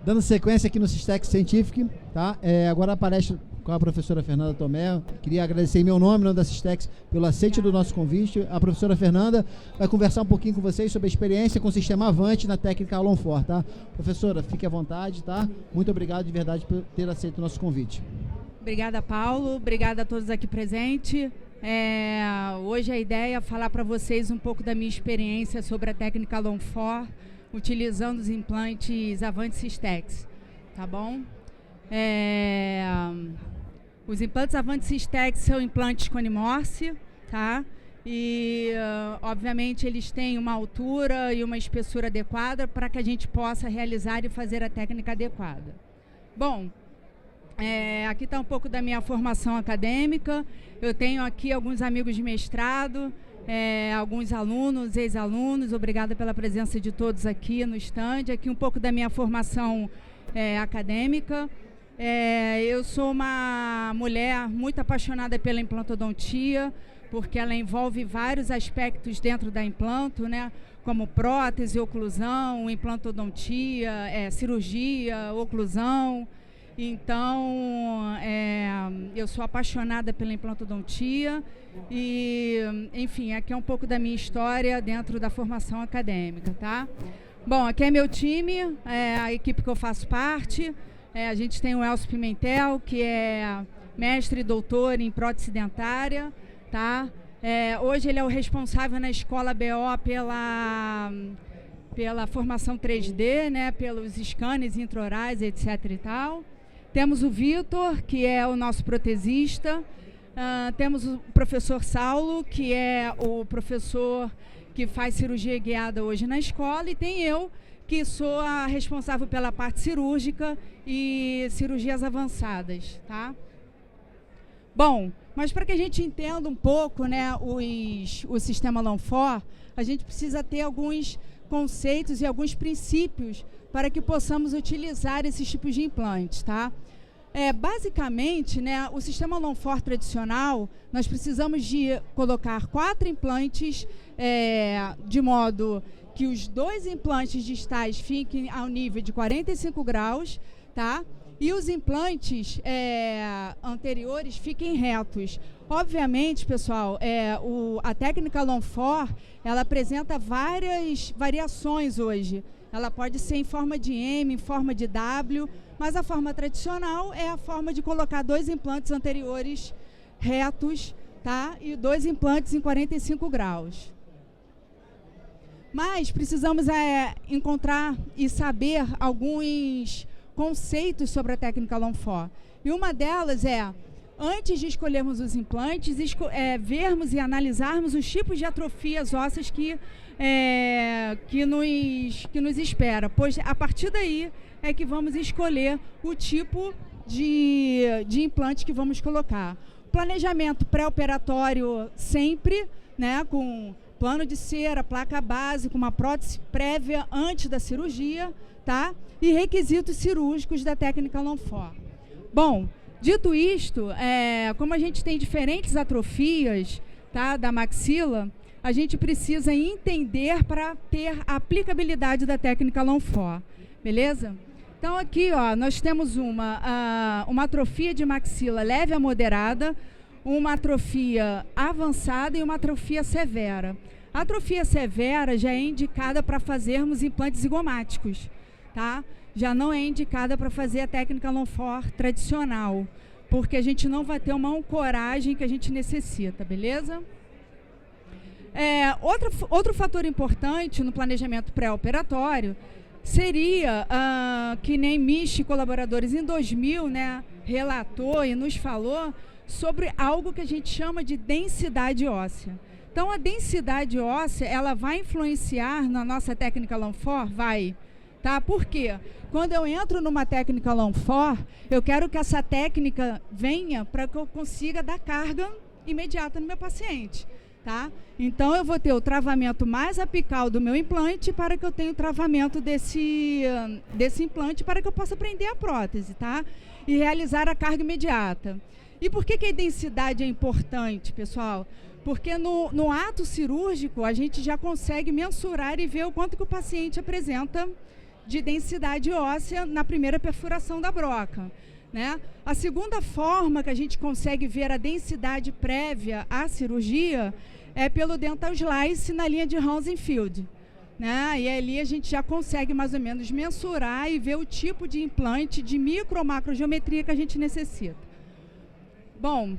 Dando sequência aqui no Cistex Scientific, tá? Agora a palestra com a professora Fernanda Tomé. Queria agradecer em meu nome, da Cistex, pelo aceite do nosso convite. A professora Fernanda vai conversar um pouquinho com vocês sobre a experiência com o sistema Avante na técnica Alonfor, tá? Professora, fique à vontade, tá? Muito obrigado de verdade por ter aceito o nosso convite. Obrigada, Paulo. Obrigada a todos aqui presentes. Hoje a ideia é falar para vocês um pouco da minha experiência sobre a técnica Alonfor, utilizando os implantes Avante Cistex, tá bom? Os implantes Avante Cistex são implantes Conimorse, tá? E, obviamente, eles têm uma altura e uma espessura adequada para que a gente possa realizar e fazer a técnica adequada. Bom, aqui está um pouco da minha formação acadêmica. Eu tenho aqui alguns amigos de mestrado, alguns alunos, ex-alunos. Obrigada pela presença de todos aqui no stand. Aqui um pouco da minha formação acadêmica. Eu sou uma mulher muito apaixonada pela implantodontia, porque ela envolve vários aspectos dentro da implanto, né? Como prótese, oclusão, implantodontia, cirurgia, oclusão. Então, eu sou apaixonada pela implantodontia e, enfim, aqui é um pouco da minha história dentro da formação acadêmica, tá? Bom, aqui é meu time, a equipe que eu faço parte. A gente tem o Elcio Pimentel, que é mestre e doutor em prótese dentária, tá? Hoje ele é o responsável na Escola BO pela formação 3D, né? Pelos scanners intraorais, etc. e tal. Temos o Vitor, que é o nosso protesista. Temos o professor Saulo, que é o professor que faz cirurgia guiada hoje na escola. E tem eu, que sou a responsável pela parte cirúrgica e cirurgias avançadas, tá? Bom, mas para que a gente entenda um pouco, né, o sistema Alonfor, a gente precisa ter alguns conceitos e alguns princípios para que possamos utilizar esses tipos de implantes, tá? Basicamente, né, o sistema Alonfor tradicional, nós precisamos de colocar 4 implantes de modo que os 2 implantes distais fiquem ao nível de 45 graus, tá? E os implantes anteriores fiquem retos. Obviamente, pessoal, a técnica Alonfor, ela apresenta várias variações hoje. Ela pode ser em forma de M, em forma de W, mas a forma tradicional é a forma de colocar 2 implantes anteriores retos, tá? E 2 implantes em 45 graus. Mas precisamos encontrar e saber alguns conceitos sobre a técnica Alonfor. E uma delas antes de escolhermos os implantes, vermos e analisarmos os tipos de atrofias ósseas que nos espera, pois a partir daí é que vamos escolher o tipo de implante que vamos colocar. Planejamento pré-operatório sempre, né, com plano de cera, placa base, com uma prótese prévia antes da cirurgia, tá? E requisitos cirúrgicos da técnica Alonfor. Bom, dito isto, como a gente tem diferentes atrofias, tá, da maxila, a gente precisa entender para ter a aplicabilidade da técnica Alonfor, beleza? Então aqui, ó, nós temos uma atrofia de maxila leve a moderada, uma atrofia avançada e uma atrofia severa. A atrofia severa já é indicada para fazermos implantes zigomáticos, tá? Já não é indicada para fazer a técnica Alonfor tradicional, porque a gente não vai ter uma ancoragem que a gente necessita, beleza? Outro fator importante no planejamento pré-operatório seria, que nem Michi, colaboradores, em 2000, né, relatou e nos falou sobre algo que a gente chama de densidade óssea. Então, a densidade óssea, ela vai influenciar na nossa técnica Alonfor? Vai. Tá? Por quê? Quando eu entro numa técnica Alonfor, eu quero que essa técnica venha para que eu consiga dar carga imediata no meu paciente. Tá? Então, eu vou ter o travamento mais apical do meu implante para que eu tenha o travamento desse implante para que eu possa prender a prótese, tá? E realizar a carga imediata. E por que a densidade é importante, pessoal? Porque no ato cirúrgico, a gente já consegue mensurar e ver o quanto que o paciente apresenta de densidade óssea na primeira perfuração da broca, né? A segunda forma que a gente consegue ver a densidade prévia à cirurgia é pelo dental slice na linha de Hounsfield, né? E ali a gente já consegue mais ou menos mensurar e ver o tipo de implante de micro ou macrogeometria que a gente necessita. Bom,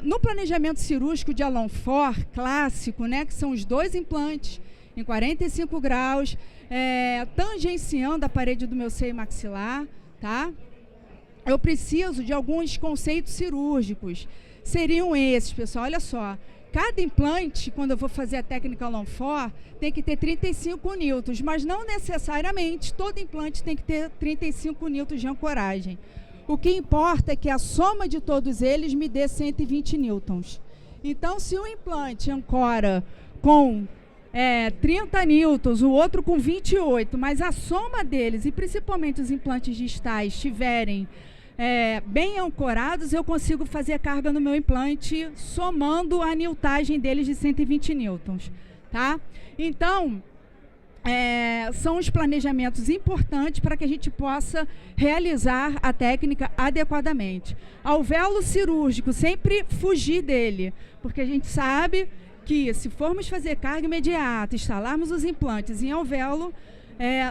no planejamento cirúrgico de Alan Ford clássico, né, que são os 2 implantes em 45 graus, tangenciando a parede do meu seio maxilar, tá? Eu preciso de alguns conceitos cirúrgicos. Seriam esses, pessoal, olha só. Cada implante, quando eu vou fazer a técnica Alan Ford, tem que ter 35 newtons, mas não necessariamente todo implante tem que ter 35 newtons de ancoragem. O que importa é que a soma de todos eles me dê 120 newtons. Então, se um implante ancora com 30 newtons, o outro com 28, mas a soma deles, e principalmente os implantes distais, estiverem bem ancorados, eu consigo fazer a carga no meu implante, somando a newtagem deles de 120 newtons, tá? Então, são os planejamentos importantes para que a gente possa realizar a técnica adequadamente. Alvéolo cirúrgico, sempre fugir dele, porque a gente sabe que se formos fazer carga imediata, instalarmos os implantes em alvéolo,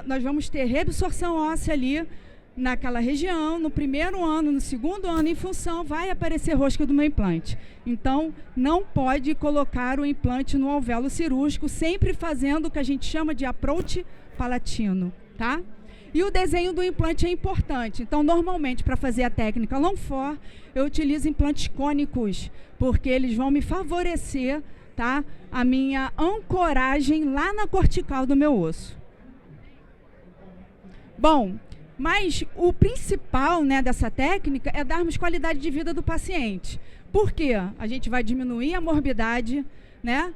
nós vamos ter reabsorção óssea ali naquela região, no primeiro ano, no segundo ano, em função, vai aparecer rosca do meu implante. Então, não pode colocar o implante no alvéolo cirúrgico, sempre fazendo o que a gente chama de approach palatino, tá? E o desenho do implante é importante. Então, normalmente, para fazer a técnica Alan Ford, eu utilizo implantes cônicos, porque eles vão me favorecer, tá, a minha ancoragem lá na cortical do meu osso. Bom, mas o principal, né, dessa técnica é darmos qualidade de vida do paciente. Por quê? A gente vai diminuir a morbidade, né?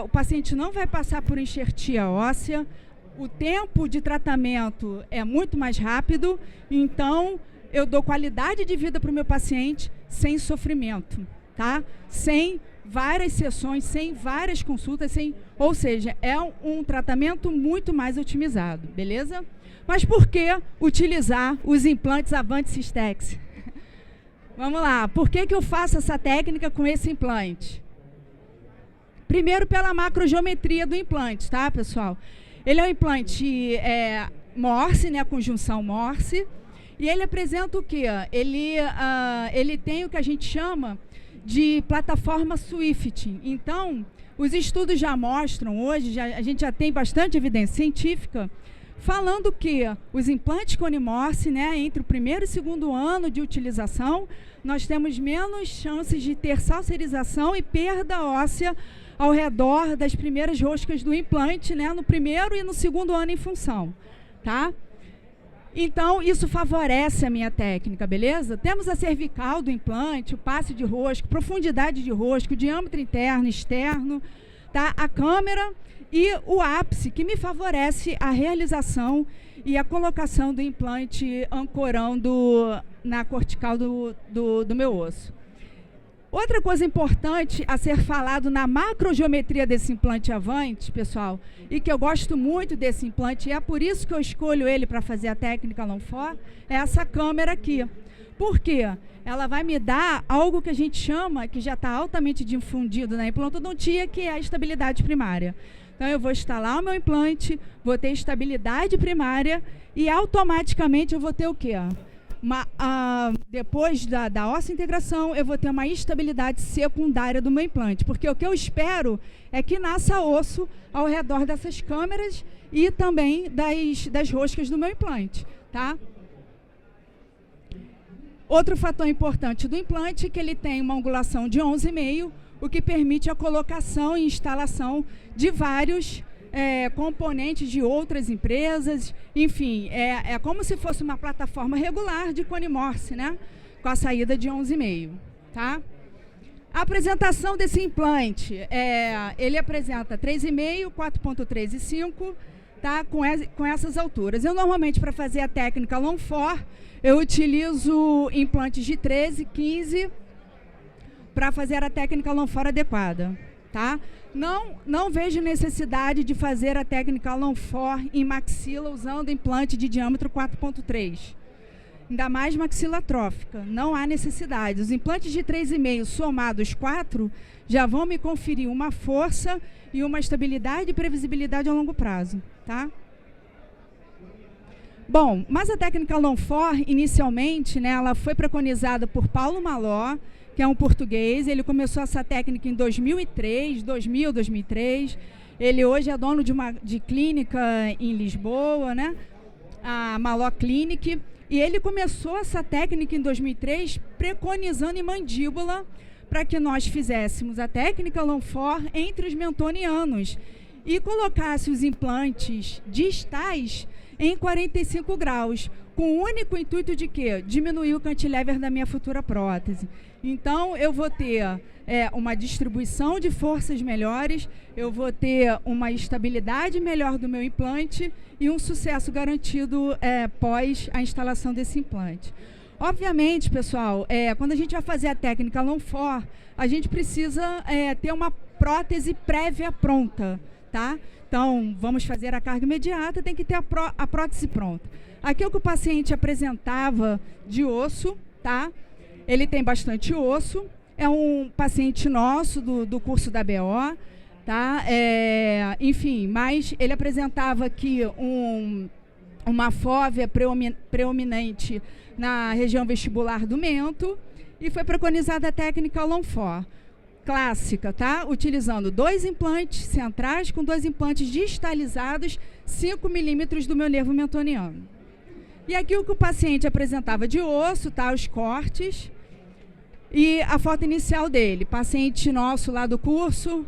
O paciente não vai passar por enxertia óssea, o tempo de tratamento é muito mais rápido, então eu dou qualidade de vida para o meu paciente sem sofrimento, tá? Sem várias sessões, sem várias consultas, ou seja, é um tratamento muito mais otimizado, beleza? Mas por que utilizar os implantes Avante Cystex? Vamos lá, por que eu faço essa técnica com esse implante? Primeiro, pela macrogeometria do implante, tá, pessoal? Ele é um implante Morse, né, conjunção Morse, e ele apresenta o quê? Ele tem o que a gente chama de plataforma Swift. Então, os estudos já mostram hoje, a gente já tem bastante evidência científica, falando que os implantes Cone-Morse, né, entre o primeiro e segundo ano de utilização, nós temos menos chances de ter salserização e perda óssea ao redor das primeiras roscas do implante, né, no primeiro e no segundo ano em função, tá? Então, isso favorece a minha técnica, beleza? Temos a cervical do implante, o passe de rosco, profundidade de rosco, diâmetro interno e externo, tá? A câmera e o ápice, que me favorece a realização e a colocação do implante ancorando na cortical do meu osso. Outra coisa importante a ser falado na macrogeometria desse implante Avante, pessoal, e que eu gosto muito desse implante, e é por isso que eu escolho ele para fazer a técnica Alan Ford, é essa câmera aqui. Por quê? Ela vai me dar algo que a gente chama, que já está altamente difundido na implantodontia, que é a estabilidade primária. Então, eu vou instalar o meu implante, vou ter estabilidade primária e automaticamente eu vou ter o quê? Depois da osseointegração, eu vou ter uma estabilidade secundária do meu implante, porque o que eu espero é que nasça osso ao redor dessas câmeras e também das roscas do meu implante, tá? Outro fator importante do implante é que ele tem uma angulação de 11,5, o que permite a colocação e instalação de vários componentes de outras empresas, enfim, é como se fosse uma plataforma regular de Cone-Morse, né? Com a saída de 11,5, tá? A apresentação desse implante, ele apresenta 3,5, 4,3 e 5, tá? Com essas alturas. Eu normalmente, para fazer a técnica Alan Ford, eu utilizo implantes de 13, 15, para fazer a técnica Alan Ford adequada, tá? Não vejo necessidade de fazer a técnica Longfor em maxila usando implante de diâmetro 4.3. Ainda mais maxila trófica, não há necessidade. Os implantes de 3,5 somados 4 já vão me conferir uma força e uma estabilidade e previsibilidade a longo prazo, tá? Bom, mas a técnica Longfor, inicialmente, né, ela foi preconizada por Paulo Maló, que é um português. Ele começou essa técnica em 2003. Ele hoje é dono de clínica em Lisboa, né? A Maló Clinic. E ele começou essa técnica em 2003 preconizando em mandíbula para que nós fizéssemos a técnica Longfor entre os mentonianos e colocasse os implantes distais em 45 graus, com o único intuito de quê? Diminuir o cantilever da minha futura prótese. Então, eu vou ter uma distribuição de forças melhores, eu vou ter uma estabilidade melhor do meu implante e um sucesso garantido pós a instalação desse implante. Obviamente, pessoal, quando a gente vai fazer a técnica Longfor, a gente precisa ter uma prótese prévia pronta, tá? Então, vamos fazer a carga imediata, tem que ter a prótese pronta. Aqui é o que o paciente apresentava de osso, tá? Ele tem bastante osso, é um paciente nosso do curso da BO, tá? Enfim, mas ele apresentava aqui uma fóvea preeminente na região vestibular do mento e foi preconizada a técnica Longfor, clássica, tá? Utilizando 2 implantes centrais com 2 implantes distalizados, 5 milímetros do meu nervo mentoniano. E aqui o que o paciente apresentava de osso, tá? Os cortes. E a foto inicial dele, paciente nosso lá do curso,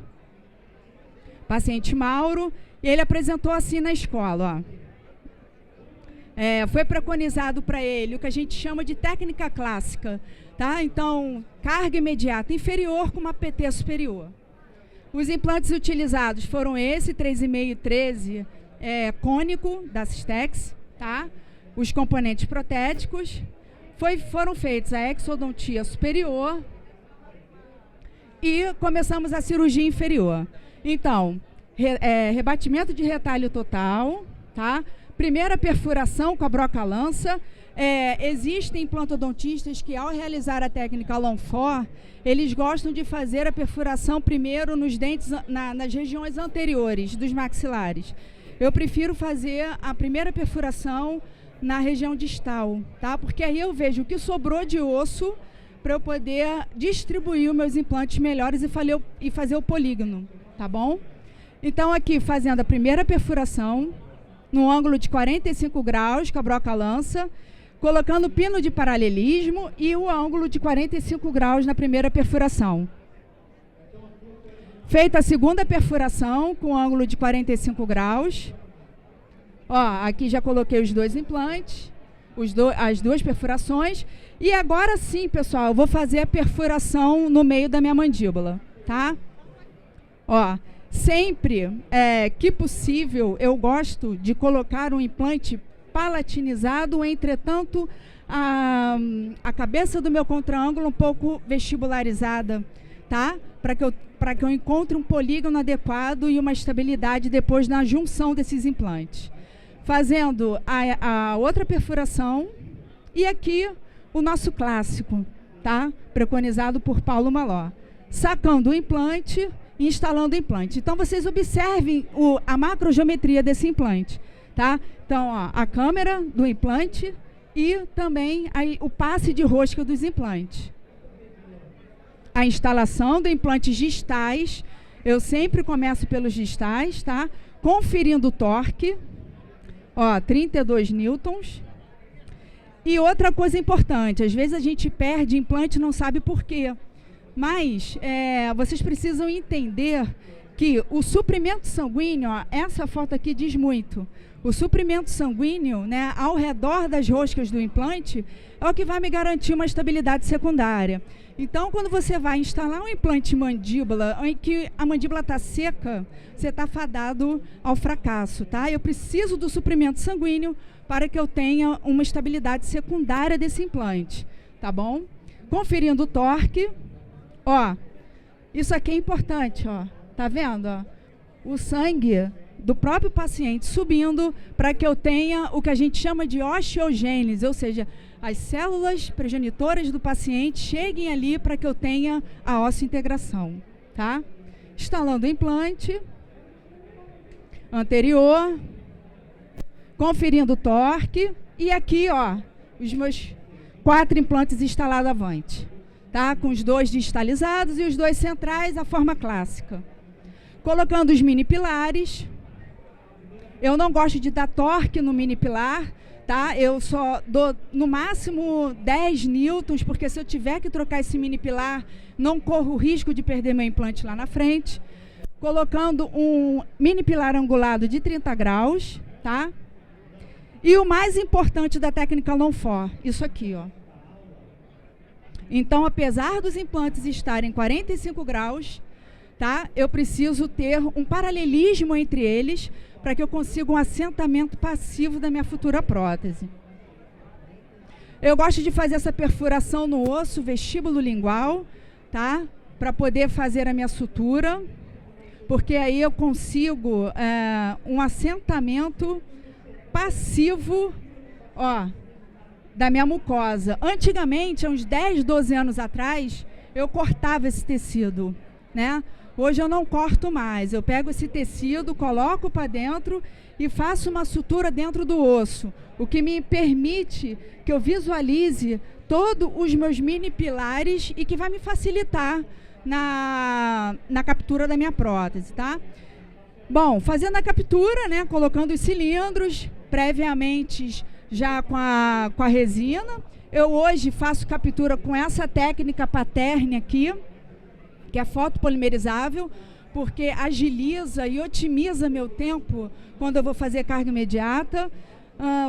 paciente Mauro, e ele apresentou assim na escola, ó. Foi preconizado para ele o que a gente chama de técnica clássica, tá? Então, carga imediata inferior com uma PT superior. Os implantes utilizados foram esse, 3,5 e 13, cônico da Systex, tá? Os componentes protéticos. Foram feitos a exodontia superior e começamos a cirurgia inferior. Então, rebatimento de retalho total, tá? Primeira perfuração com a broca-lança. Existem implantodontistas que, ao realizar a técnica Longfor, eles gostam de fazer a perfuração primeiro nos dentes, nas regiões anteriores dos maxilares. Eu prefiro fazer a primeira perfuração na região distal, tá? Porque aí eu vejo o que sobrou de osso para eu poder distribuir os meus implantes melhores e fazer o polígono, tá bom? Então, aqui, fazendo a primeira perfuração, no ângulo de 45 graus, com a broca-lança, colocando o pino de paralelismo e o ângulo de 45 graus na primeira perfuração. Feita a segunda perfuração, com ângulo de 45 graus. Ó, aqui já coloquei os 2 implantes, as 2 perfurações. E agora sim, pessoal, eu vou fazer a perfuração no meio da minha mandíbula, tá? Ó, sempre que possível, eu gosto de colocar um implante palatinizado, entretanto, a cabeça do meu contraângulo um pouco vestibularizada, tá? Para que eu encontre um polígono adequado e uma estabilidade depois na junção desses implantes. Fazendo a outra perfuração e aqui o nosso clássico, tá? Preconizado por Paulo Maló. Sacando o implante e instalando o implante. Então, vocês observem a macrogeometria desse implante, tá? Então, ó, a câmera do implante e também o passe de rosca dos implantes. A instalação de implantes distais, eu sempre começo pelos distais, tá? Conferindo o torque. Ó, 32 newtons. E outra coisa importante, às vezes a gente perde implante e não sabe por quê. Mas vocês precisam entender que o suprimento sanguíneo, ó, essa foto aqui diz muito. O suprimento sanguíneo, né, ao redor das roscas do implante é o que vai me garantir uma estabilidade secundária. Então, quando você vai instalar um implante mandíbula em que a mandíbula está seca, você está fadado ao fracasso, tá? Eu preciso do suprimento sanguíneo para que eu tenha uma estabilidade secundária desse implante, tá bom? Conferindo o torque, ó, Isso aqui é importante, ó. Tá vendo, ó? O sangue do próprio paciente subindo para que eu tenha o que a gente chama de osteogênese, ou seja, as células progenitoras do paciente cheguem ali para que eu tenha a osseointegração, tá? Instalando o implante anterior, conferindo o torque e aqui, ó, os meus 4 implantes instalados avante, tá? Com os 2 distalizados e os 2 centrais, a forma clássica. Colocando os mini pilares. Eu não gosto de dar torque no mini pilar, tá? Eu só dou no máximo 10 newtons, porque se eu tiver que trocar esse mini pilar, não corro o risco de perder meu implante lá na frente. Colocando um mini pilar angulado de 30 graus, tá? E o mais importante da técnica Longford, isso aqui, ó. Então, apesar dos implantes estarem 45 graus, tá? Eu preciso ter um paralelismo entre eles para que eu consiga um assentamento passivo da minha futura prótese. Eu gosto de fazer essa perfuração no osso vestíbulo lingual, tá? Para poder fazer a minha sutura, porque aí eu consigo um assentamento passivo, ó, da minha mucosa. Antigamente, há uns 10, 12 anos atrás, eu cortava esse tecido, né? Hoje eu não corto mais, eu pego esse tecido, coloco para dentro e faço uma sutura dentro do osso, o que me permite que eu visualize todos os meus mini pilares e que vai me facilitar na captura da minha prótese, tá? Bom, fazendo a captura, né, colocando os cilindros, previamente já com a resina, eu hoje faço captura com essa técnica Paterne aqui, que é fotopolimerizável, porque agiliza e otimiza meu tempo quando eu vou fazer carga imediata,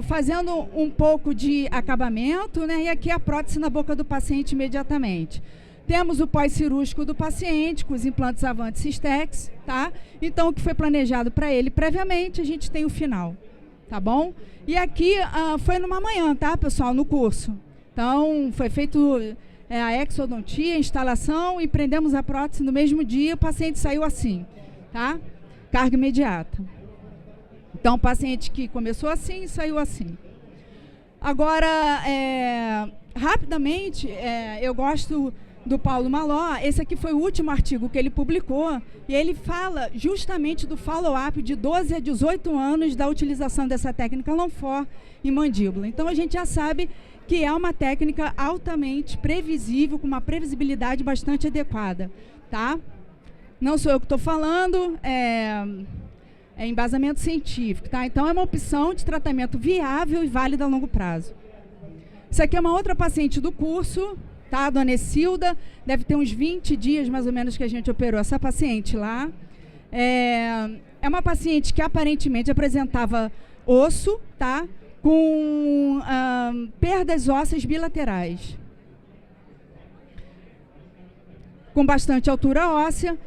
fazendo um pouco de acabamento, né? E aqui a prótese na boca do paciente imediatamente. Temos o pós-cirúrgico do paciente, com os implantes Avante Cystex, tá? Então, o que foi planejado para ele previamente, a gente tem o final, tá bom? E aqui foi numa manhã, tá, pessoal, no curso. Então, foi feito a exodontia, a instalação e prendemos a prótese no mesmo dia, o paciente saiu assim, tá? Carga imediata. Então, o paciente que começou assim, saiu assim. Agora, rapidamente, eu gosto do Paulo Maló. Esse aqui foi o último artigo que ele publicou e ele fala justamente do follow-up de 12 a 18 anos da utilização dessa técnica Longford em mandíbula. Então, a gente já sabe que é uma técnica altamente previsível, com uma previsibilidade bastante adequada, tá? Não sou eu que estou falando, é embasamento científico, tá? Então, é uma opção de tratamento viável e válida a longo prazo. Isso aqui é uma outra paciente do curso, tá? A dona Essilda, deve ter uns 20 dias, mais ou menos, que a gente operou essa paciente lá. É uma paciente que aparentemente apresentava osso, tá? Com perdas ósseas bilaterais, com bastante altura óssea.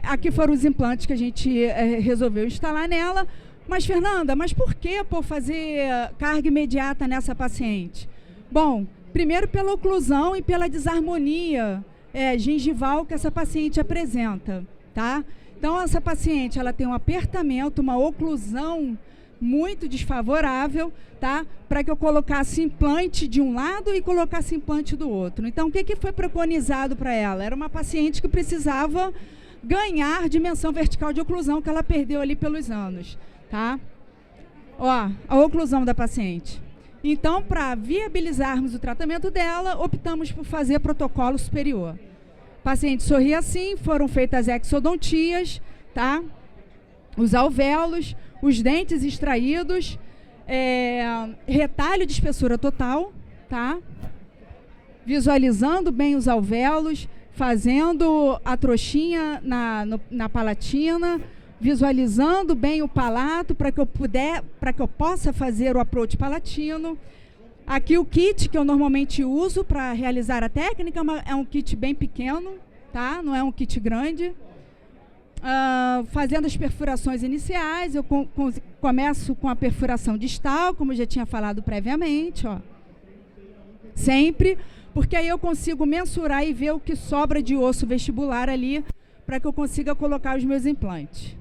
Aqui foram os implantes que a gente resolveu instalar nela. Mas, Fernanda, mas por que fazer carga imediata nessa paciente? Bom, primeiro pela oclusão e pela desarmonia gengival que essa paciente apresenta, tá? Então, essa paciente, ela tem um apertamento, uma oclusão muito desfavorável, tá? Para que eu colocasse implante de um lado e colocasse implante do outro. Então, o que foi preconizado para ela? Era uma paciente que precisava ganhar dimensão vertical de oclusão, que ela perdeu ali pelos anos, tá? Ó, a oclusão da paciente. Então, para viabilizarmos o tratamento dela, optamos por fazer protocolo superior. O paciente sorria assim, foram feitas as exodontias, tá? Os alvéolos, os dentes extraídos, retalho de espessura total, tá? Visualizando bem os alvéolos, fazendo a trouxinha na palatina, visualizando bem o palato para que eu possa fazer o approach palatino. Aqui o kit que eu normalmente uso para realizar a técnica é um kit bem pequeno, tá? Não é um kit grande. Fazendo as perfurações iniciais, eu começo com a perfuração distal, como eu já tinha falado previamente, ó. Sempre porque aí eu consigo mensurar e ver o que sobra de osso vestibular ali, para que eu consiga colocar os meus implantes.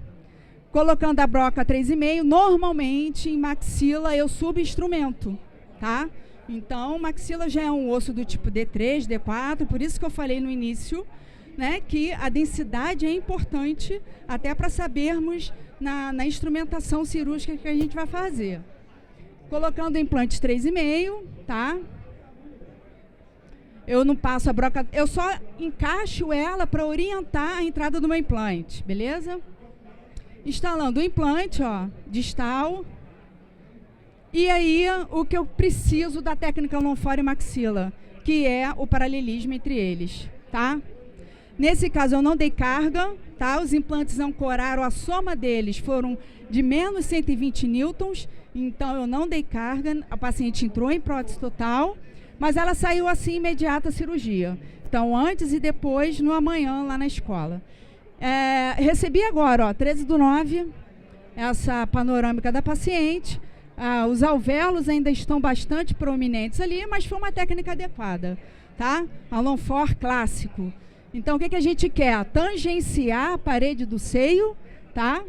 Colocando a broca 3,5, normalmente em maxila eu subinstrumento, tá? Então, maxila já é um osso do tipo D3, D4, por isso que eu falei no início, né, que a densidade é importante até para sabermos na instrumentação cirúrgica que a gente vai fazer. Colocando implantes 3,5, tá? Eu não passo a broca, eu só encaixo ela para orientar a entrada do meu implante, beleza? Instalando o implante, ó, distal. E aí, o que eu preciso da técnica Longfore e maxila, que é o paralelismo entre eles, tá? Nesse caso, eu não dei carga, tá? Os implantes ancoraram, a soma deles foram de menos 120 newtons, então eu não dei carga, a paciente entrou em prótese total, mas ela saiu assim imediata à cirurgia. Então, antes e depois, no amanhã, lá na escola. Recebi agora, ó, 13/9, essa panorâmica da paciente. Os alvéolos ainda estão bastante prominentes ali, mas foi uma técnica adequada, tá? A Longfore clássico. Então, o que a gente quer? Tangenciar a parede do seio, tá?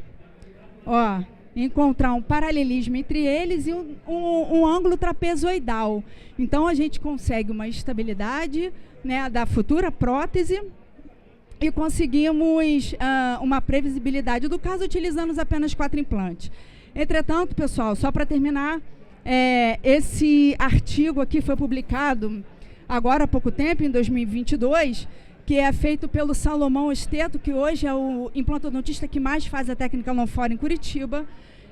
Ó, encontrar um paralelismo entre eles e um ângulo trapezoidal. Então, a gente consegue uma estabilidade, né, da futura prótese e conseguimos uma previsibilidade do caso utilizando apenas 4 implantes. Entretanto, pessoal, só para terminar, esse artigo aqui foi publicado agora há pouco tempo, em 2022, que é feito pelo Salomão Esteto, que hoje é o implantodontista que mais faz a técnica Longfore em Curitiba,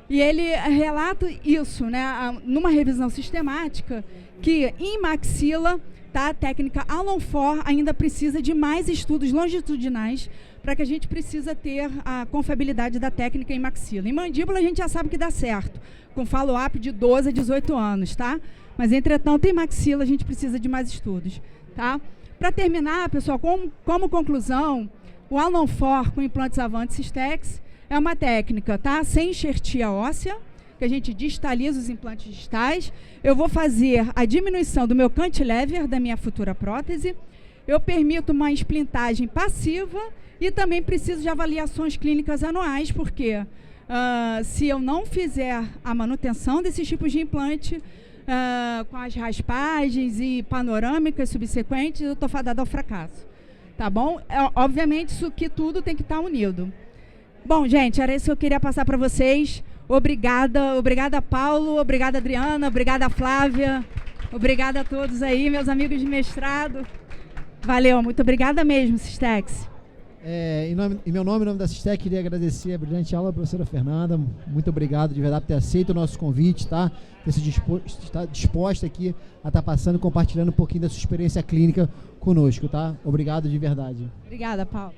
e ele relata isso, né, numa revisão sistemática, que em maxila, tá, a técnica Longfore ainda precisa de mais estudos longitudinais para que a gente precisa ter a confiabilidade da técnica em maxila. Em mandíbula a gente já sabe que dá certo, com follow-up de 12 a 18 anos, tá? Mas, entretanto, em maxila a gente precisa de mais estudos, tá? Para terminar, pessoal, como conclusão, o Longfore com implantes Avante Cystex é uma técnica, tá? Sem enxertia óssea, que a gente distaliza os implantes distais. Eu vou fazer a diminuição do meu cantilever, da minha futura prótese. Eu permito uma esplintagem passiva e também preciso de avaliações clínicas anuais, porque se eu não fizer a manutenção desses tipos de implante, com as raspagens e panorâmicas subsequentes, eu estou fadada ao fracasso. Tá bom? Obviamente, isso aqui tudo tem que estar unido. Bom, gente, era isso que eu queria passar para vocês. Obrigada, Paulo, obrigada, Adriana, obrigada, Flávia, obrigada a todos aí, meus amigos de mestrado. Valeu, muito obrigada mesmo, Cystex. Em meu nome, em nome da Cystex, queria agradecer a brilhante aula da professora Fernanda. Muito obrigado de verdade por ter aceito o nosso convite, tá? Ter se disposta aqui a estar passando e compartilhando um pouquinho da sua experiência clínica conosco, tá? Obrigado de verdade. Obrigada, Paulo.